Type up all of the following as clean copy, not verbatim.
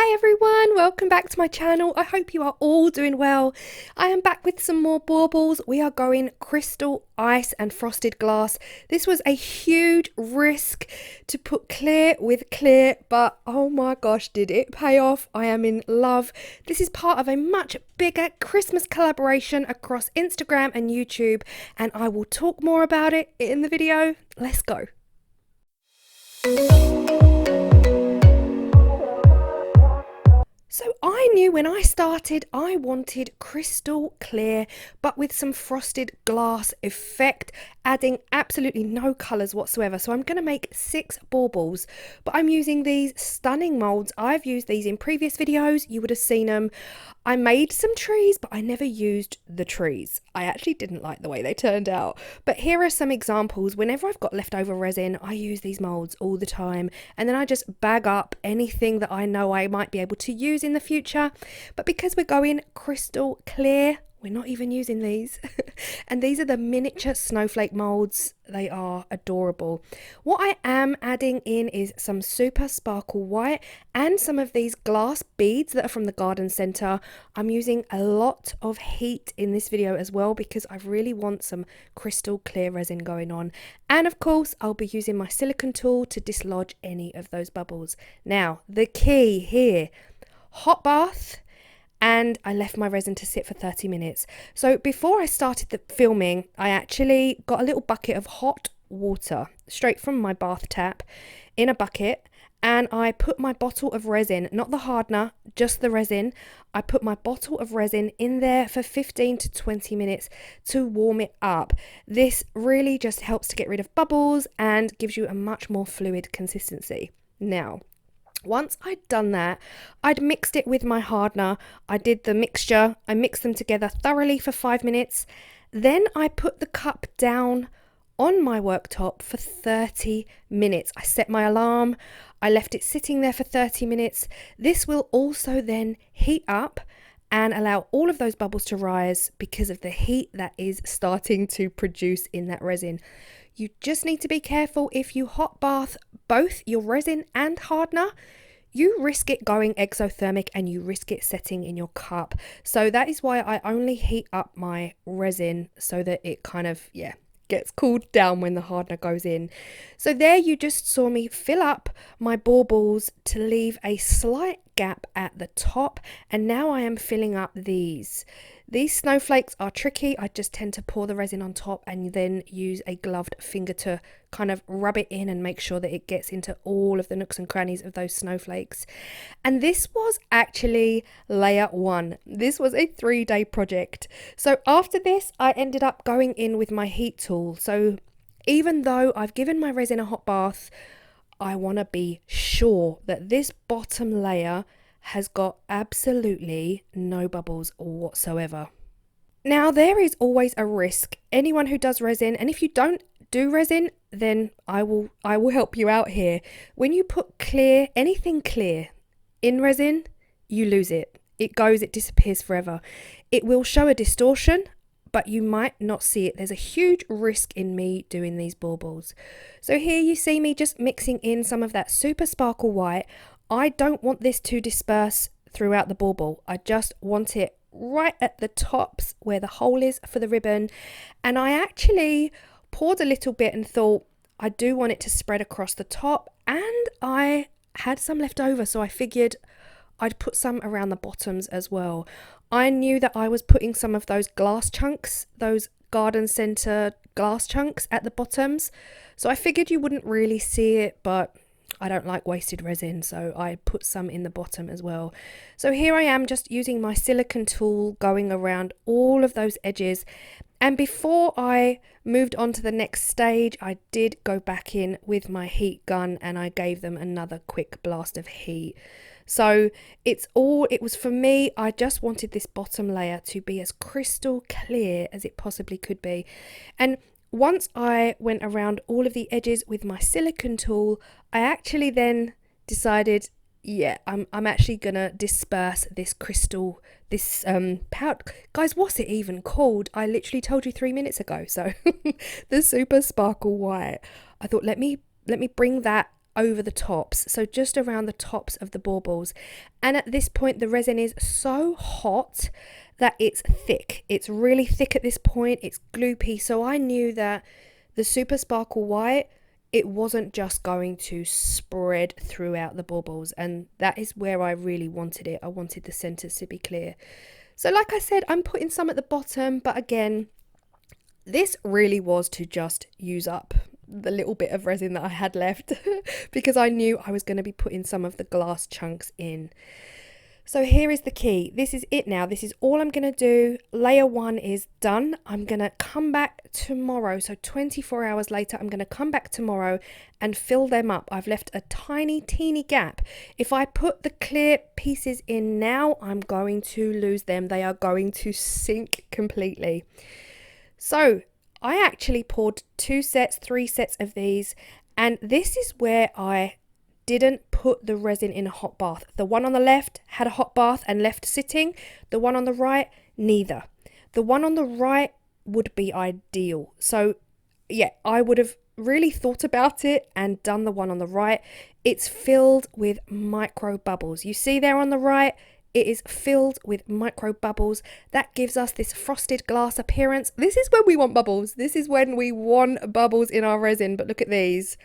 Hi everyone, welcome back to my channel. I hope you are all doing well. I am back with some more baubles. We are going crystal, ice and frosted glass. This was a huge risk to put clear with clear, but oh my gosh, did it pay off. I am in love. This is part of a much bigger Christmas collaboration across Instagram and YouTube, and I will talk more about it in the video. Let's go. So I knew when I started I wanted crystal clear but with some frosted glass effect, adding absolutely no colours whatsoever. So I'm going to make 6 baubles, but I'm using these stunning moulds. I've used these in previous videos, you would have seen them. I made some trees but I never used the trees. I actually didn't like the way they turned out. But here are some examples. Whenever I've got leftover resin, I use these moulds all the time, and then I just bag up anything that I know I might be able to use in the future. But because we're going crystal clear, we're not even using these. And these are the miniature snowflake moulds. They are adorable. What I am adding in is some super sparkle white and some of these glass beads that are from the garden centre. I'm using a lot of heat in this video as well because I really want some crystal clear resin going on. And of course, I'll be using my silicone tool to dislodge any of those bubbles. Now, the key here, hot bath. And I left my resin to sit for 30 minutes. So before I started the filming, I actually got a little bucket of hot water straight from my bath tap in a bucket, and I put my bottle of resin, not the hardener, just the resin. I put my bottle of resin in there for 15 to 20 minutes to warm it up. This really just helps to get rid of bubbles and gives you a much more fluid consistency. Now, once I'd done that, I'd mixed it with my hardener. I did the mixture. I mixed them together thoroughly for 5 minutes. Then I put the cup down on my worktop for 30 minutes. I set my alarm. I left it sitting there for 30 minutes. This will also then heat up and allow all of those bubbles to rise because of the heat that is starting to produce in that resin. You just need to be careful. If you hot bath both your resin and hardener, you risk it going exothermic and you risk it setting in your cup. So that is why I only heat up my resin so that it kind of, gets cooled down when the hardener goes in. So there you just saw me fill up my baubles to leave a slight gap at the top, and now I am filling up these. These snowflakes are tricky. I just tend to pour the resin on top and then use a gloved finger to kind of rub it in and make sure that it gets into all of the nooks and crannies of those snowflakes. And this was actually layer 1. This was a 3-day project. So after this, I ended up going in with my heat tool. So even though I've given my resin a hot bath, I want to be sure that this bottom layer has got absolutely no bubbles whatsoever. Now, there is always a risk. Anyone who does resin, and if you don't do resin, then I will help you out here. When you put clear, anything clear in resin, you lose it. It goes, it disappears forever. It will show a distortion, but you might not see it. There's a huge risk in me doing these baubles. So here you see me just mixing in some of that super sparkle white. I don't want this to disperse throughout the bauble. I just want it right at the tops where the hole is for the ribbon. And I actually poured a little bit and thought I do want it to spread across the top, and I had some left over, so I figured I'd put some around the bottoms as well. I knew that I was putting some of those glass chunks, those garden centre glass chunks at the bottoms, so I figured you wouldn't really see it, but I don't like wasted resin, so I put some in the bottom as well. So here I am just using my silicone tool, going around all of those edges. And before I moved on to the next stage, I did go back in with my heat gun and I gave them another quick blast of heat. So it was for me, I just wanted this bottom layer to be as crystal clear as it possibly could be. And once I went around all of the edges with my silicone tool, I actually then decided, I'm actually gonna disperse this crystal, this powder. Guys, what's it even called? I literally told you 3 minutes ago. So the super sparkle white. I thought, let me bring that over the tops, so just around the tops of the baubles. And at this point the resin is so hot that it's thick. It's really thick at this point, it's gloopy, so I knew that the Super Sparkle White, it wasn't just going to spread throughout the baubles, and that is where I really wanted it. I wanted the centres to be clear. So like I said, I'm putting some at the bottom, but again, this really was to just use up the little bit of resin that I had left because I knew I was going to be putting some of the glass chunks in. So here is the key. This is it now. This is all I'm going to do. Layer 1 is done. I'm going to come back tomorrow. So 24 hours later, I'm going to come back tomorrow and fill them up. I've left a tiny, teeny gap. If I put the clear pieces in now, I'm going to lose them. They are going to sink completely. So I actually poured 2 sets, 3 sets of these, and this is where I didn't put the resin in a hot bath. The one on the left had a hot bath and left sitting. The one on the right, neither. The one on the right would be ideal. So yeah, I would have really thought about it and done the one on the right. It's filled with micro bubbles. You see there on the right, it is filled with micro bubbles. That gives us this frosted glass appearance. This is when we want bubbles. This is when we want bubbles in our resin. But look at these.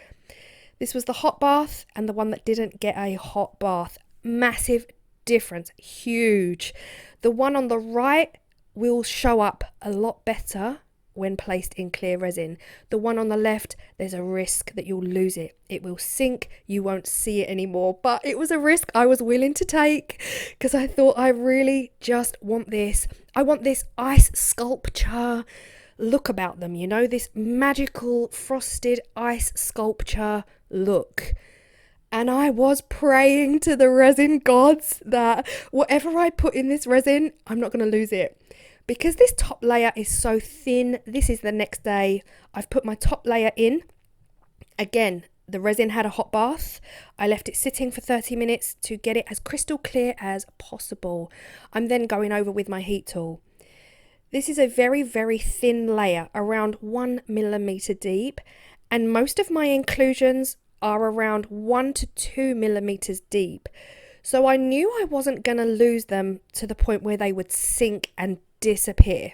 This was the hot bath and the one that didn't get a hot bath. Massive difference, huge. The one on the right will show up a lot better when placed in clear resin. The one on the left, there's a risk that you'll lose it. It will sink, you won't see it anymore. But it was a risk I was willing to take because I thought I really just want this. I want this ice sculpture look about them, you know, this magical frosted ice sculpture look. And I was praying to the resin gods that whatever I put in this resin, I'm not going to lose it. Because this top layer is so thin, this is the next day. I've put my top layer in. Again, the resin had a hot bath. I left it sitting for 30 minutes to get it as crystal clear as possible. I'm then going over with my heat tool. This is a very, very thin layer, around 1 millimeter deep, and most of my inclusions are around 1 to 2 millimeters deep. So I knew I wasn't going to lose them to the point where they would sink and disappear.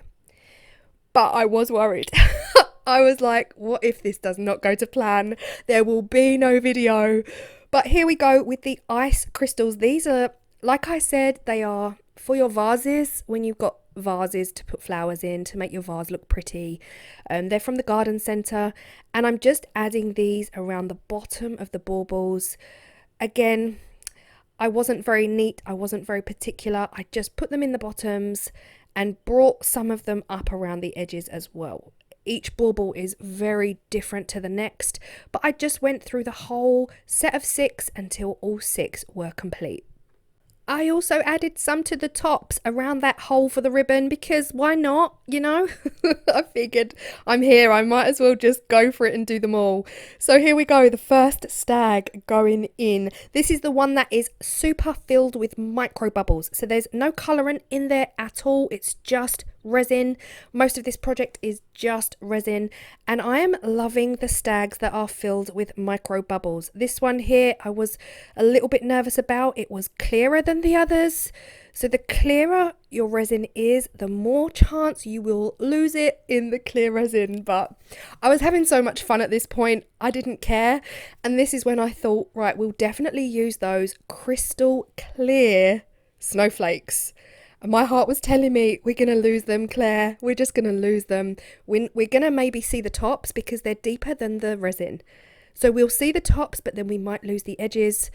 But I was worried. I was like, what if this does not go to plan? There will be no video. But here we go with the ice crystals. These are, like I said, they are for your vases when you've got vases to put flowers in to make your vase look pretty. They're from the garden centre, and I'm just adding these around the bottom of the baubles. Again, I wasn't very neat, I wasn't very particular. I just put them in the bottoms and brought some of them up around the edges as well. Each bauble is very different to the next, but I just went through the whole set of 6 until all 6 were complete. I also added some to the tops around that hole for the ribbon because why not, you know? I figured I'm here, I might as well just go for it and do them all. So here we go, the first stag going in. This is the one that is super filled with micro bubbles. So there's no colorant in there at all. It's just resin. Most of this project is just resin, and I am loving the stags that are filled with micro bubbles. This one here I was a little bit nervous about. It was clearer than the others, so the clearer your resin is, the more chance you will lose it in the clear resin. But I was having so much fun at this point, I didn't care. And this is when I thought, right, we'll definitely use those crystal clear snowflakes. And my heart was telling me, we're going to lose them, Claire. We're just going to lose them. We're going to maybe see the tops because they're deeper than the resin. So we'll see the tops, but then we might lose the edges.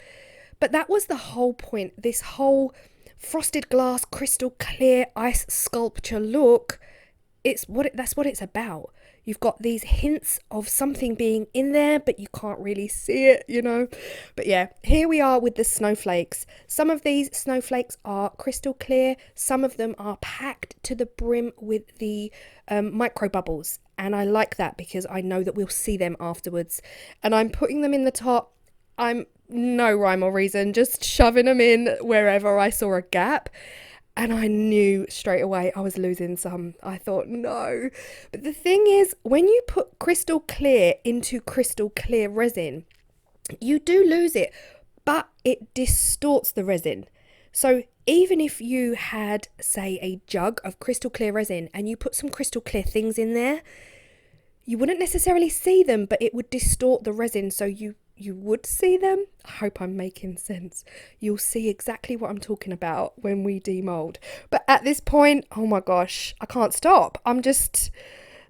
But that was the whole point. This whole frosted glass, crystal clear ice sculpture look, that's what it's about. You've got these hints of something being in there, but you can't really see it, you know. But yeah, here we are with the snowflakes. Some of these snowflakes are crystal clear. Some of them are packed to the brim with the micro bubbles. And I like that because I know that we'll see them afterwards. And I'm putting them in the top. I'm no rhyme or reason, just shoving them in wherever I saw a gap. And I knew straight away I was losing some. I thought, no. But the thing is, when you put crystal clear into crystal clear resin, you do lose it, but it distorts the resin. So even if you had, say, a jug of crystal clear resin and you put some crystal clear things in there, you wouldn't necessarily see them, but it would distort the resin, so you would see them. I hope I'm making sense. You'll see exactly what I'm talking about when we demold. But at this point, oh my gosh, I can't stop. This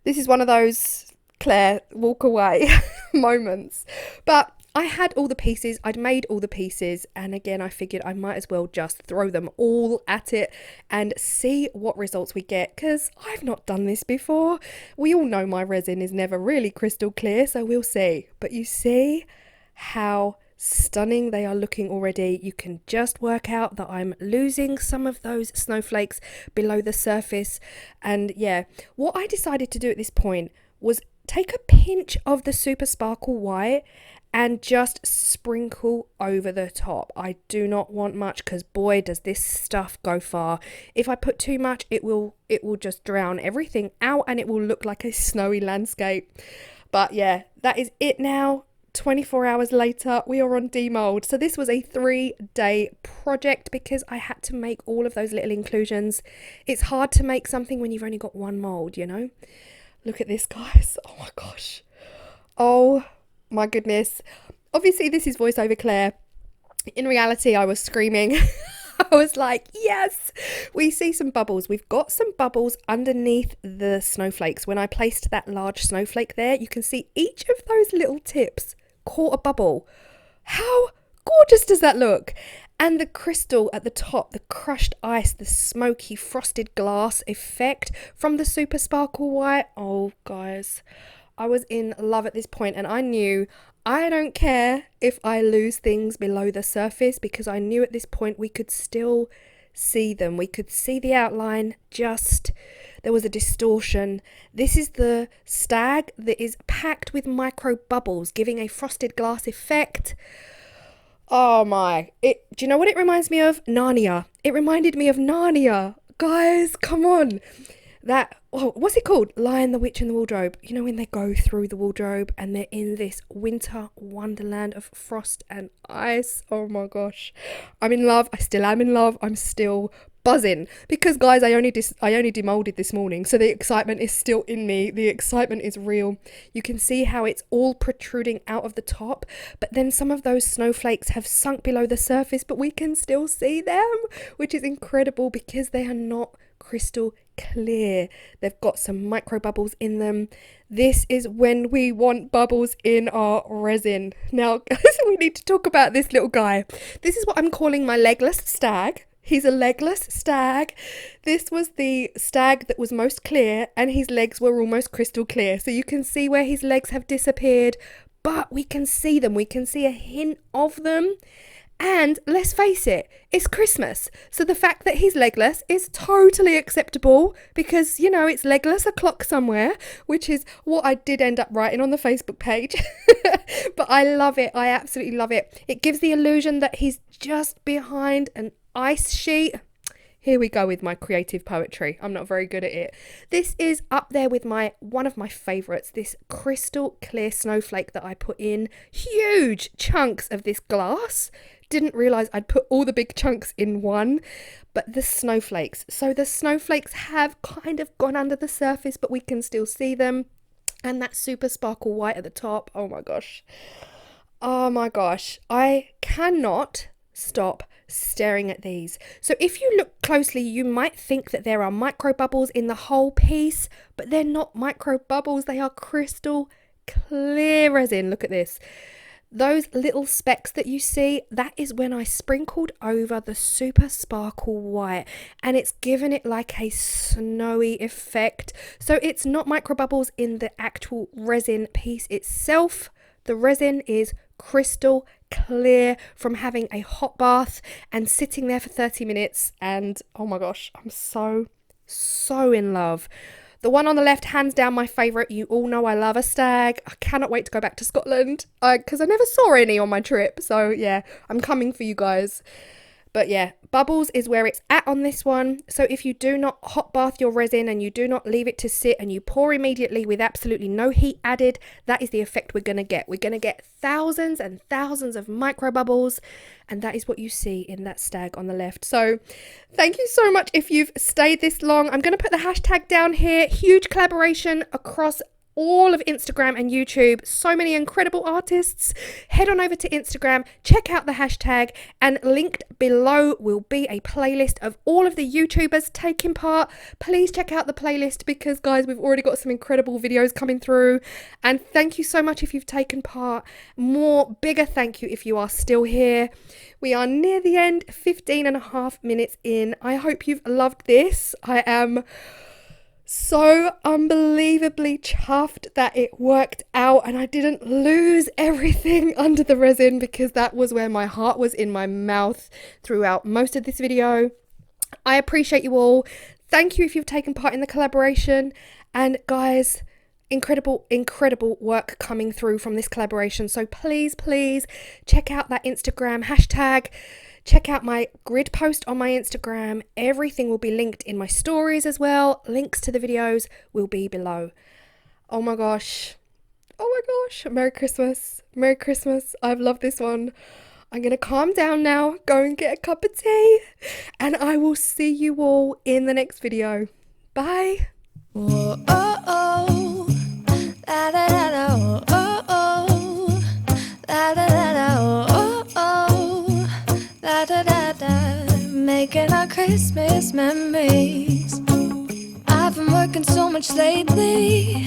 is one of those Claire walk away moments. But I had all the pieces, I'd made all the pieces, and again I figured I might as well just throw them all at it and see what results we get, because I've not done this before. We all know my resin is never really crystal clear, so we'll see. But you see how stunning they are looking already. You can just work out that I'm losing some of those snowflakes below the surface. And yeah, what I decided to do at this point was take a pinch of the Super Sparkle White and just sprinkle over the top. I do not want much, because boy does this stuff go far. If I put too much, it will just drown everything out and it will look like a snowy landscape. But yeah, that is it now. 24 hours later, we are on demold. So this was a 3-day project because I had to make all of those little inclusions. It's hard to make something when you've only got one mold, you know? Look at this, guys. Oh my gosh. Oh my goodness. Obviously this is voiceover Claire. In reality, I was screaming. I was like, yes, we see some bubbles. We've got some bubbles underneath the snowflakes. When I placed that large snowflake there, you can see each of those little tips caught a bubble. How gorgeous does that look? And the crystal at the top, the crushed ice, the smoky frosted glass effect from the Super Sparkle White. Oh, guys, I was in love at this point, and I knew I don't care if I lose things below the surface, because I knew at this point we could still see them. We could see the outline, just there was a distortion. This is the stag that is packed with micro bubbles, giving a frosted glass effect. Oh my, do you know what it reminds me of? Narnia. It reminded me of Narnia. Guys, come on. What's it called? Lion, the Witch and the Wardrobe. You know, when they go through the wardrobe and they're in this winter wonderland of frost and ice. Oh my gosh. I'm in love. I still am in love. I'm still buzzing because, guys, I only demolded this morning, so the excitement is still in me. The excitement is real. You can see how it's all protruding out of the top, but then some of those snowflakes have sunk below the surface, but we can still see them, which is incredible because they are not crystal clear. They've got some micro bubbles in them. This is when we want bubbles in our resin. Now, guys, we need to talk about this little guy. This is what I'm calling my legless stag. He's a legless stag. This was the stag that was most clear, and his legs were almost crystal clear. So you can see where his legs have disappeared, but we can see them. We can see a hint of them. And let's face it, it's Christmas. So the fact that he's legless is totally acceptable because, you know, it's legless o'clock somewhere, which is what I did end up writing on the Facebook page. But I love it. I absolutely love it. It gives the illusion that he's just behind an ice sheet. Here we go with my creative poetry. I'm not very good at it. This is up there with one of my favourites, this crystal clear snowflake that I put in huge chunks of this glass. Didn't realise I'd put all the big chunks in one, but the snowflakes. So the snowflakes have kind of gone under the surface, but we can still see them. And that Super Sparkle White at the top. Oh my gosh. Oh my gosh. I cannot stop staring at these. So if you look closely, you might think that there are micro bubbles in the whole piece, but they're not micro bubbles. They are crystal clear resin. Look at this. Those little specks that you see, that is when I sprinkled over the Super Sparkle White, and it's given it like a snowy effect. So it's not micro bubbles in the actual resin piece itself. The resin is crystal clear from having a hot bath and sitting there for 30 minutes. And oh my gosh, I'm so in love. The one on the left, hands down my favourite. You all know I love a stag. I cannot wait to go back to Scotland because I never saw any on my trip. So yeah, I'm coming for you guys. But yeah, Baubles is where it's at on this one. So if you do not hot bath your resin and you do not leave it to sit and you pour immediately with absolutely no heat added, that is the effect we're going to get. We're going to get thousands and thousands of micro bubbles, and that is what you see in that stag on the left. So thank you so much if you've stayed this long. I'm going to put the hashtag down here. Huge collaboration across all of Instagram and YouTube. So many incredible artists. Head on over to Instagram, check out the hashtag, and linked below will be a playlist of all of the YouTubers taking part. Please check out the playlist because, guys, we've already got some incredible videos coming through. And thank you so much if you've taken part. Bigger thank you if you are still here. We are near the end, 15.5 minutes in. I hope you've loved this. I am so unbelievably chuffed that it worked out and I didn't lose everything under the resin, because that was where my heart was in my mouth throughout most of this video. I appreciate you all. Thank you if you've taken part in the collaboration, and guys, incredible work coming through from this collaboration. So please check out that Instagram hashtag. Check out my grid post on my Instagram. Everything will be linked in my stories as well. Links to the videos will be below. Oh my gosh. Merry Christmas. Merry Christmas. I've loved this one. I'm going to calm down now, go and get a cup of tea, and I will see you all in the next video. Bye. Whoa, oh, oh. La, da, da, da, oh, oh, oh. La, da, da, da, oh, oh, oh. La, da, da, da. Making our Christmas memories. I've been working so much lately,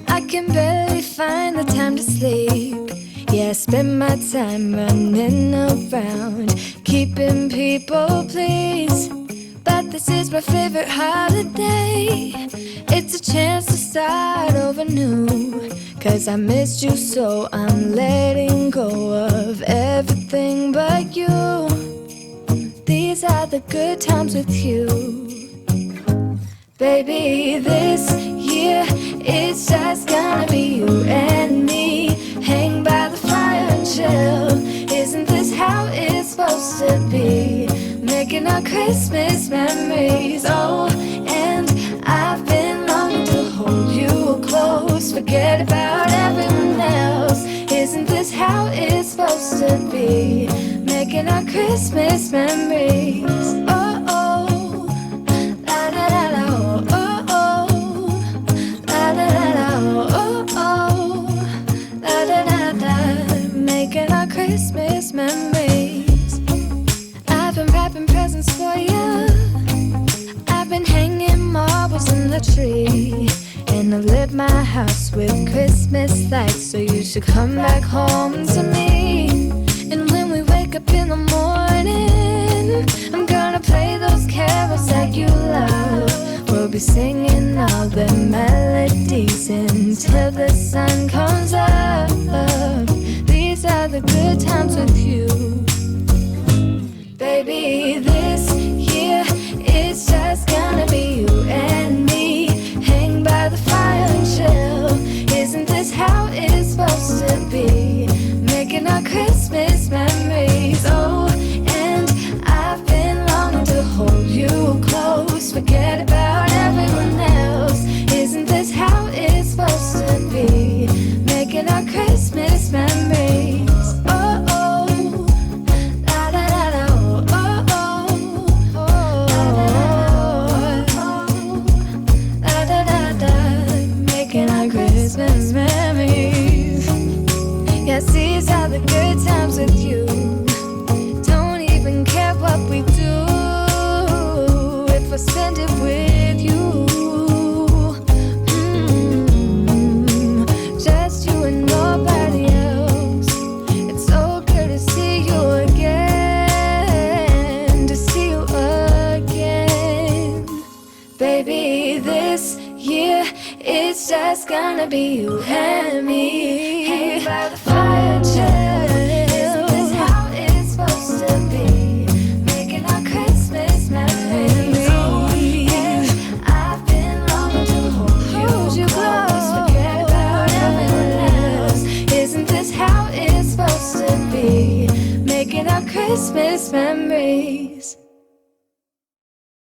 I can barely find the time to sleep. Yeah, I spend my time running around, keeping people pleased. But this is my favorite holiday. It's a chance to start over new. 'Cause I missed you, so I'm letting go of everything but you. These are the good times with you. Baby, this year it's just gonna be you and me. Hang by the fire and chill. Isn't this how it's supposed to be? Making our Christmas memories. Oh, and I've been longing to hold you close. Forget about everyone else. Isn't this how it's supposed to be? Making our Christmas memories. Oh, oh, la da da da, oh, oh, oh, la da da da, oh, oh, la da da da. Making our Christmas memories. I've been wrapping presents for you. I've been hanging marbles in the tree. And I've lit my house with Christmas lights. So you should come back home to me. And when we wake up in the morning, I'm gonna play those carols that you love. We'll be singing all the melodies until the sun comes up. These are the good times with you. Baby, this year it's just gonna be you and me. Hang by the fire and chill. Isn't this how it's supposed to be? Making our Christmas memories. Oh, and I've been longing to hold you close. Forget about everyone else. Isn't this how it's supposed to be? Making our Christmas memories. Oh, oh, la da da da, oh, oh, oh, la da da da. Making our Christmas memories. Yes, these are the good times with you. Don't even care what we do if I spend it with you. Just you and nobody else. It's so good to see you again. To see you again. Baby, this year it's just gonna be you and me. Hang by the fire and chill. Isn't this how it's supposed to be? Making our Christmas memories. Oh, and I've been longing to hold you close. Forget about everyone else. Isn't this how it's supposed to be? Making our Christmas Christmas memories.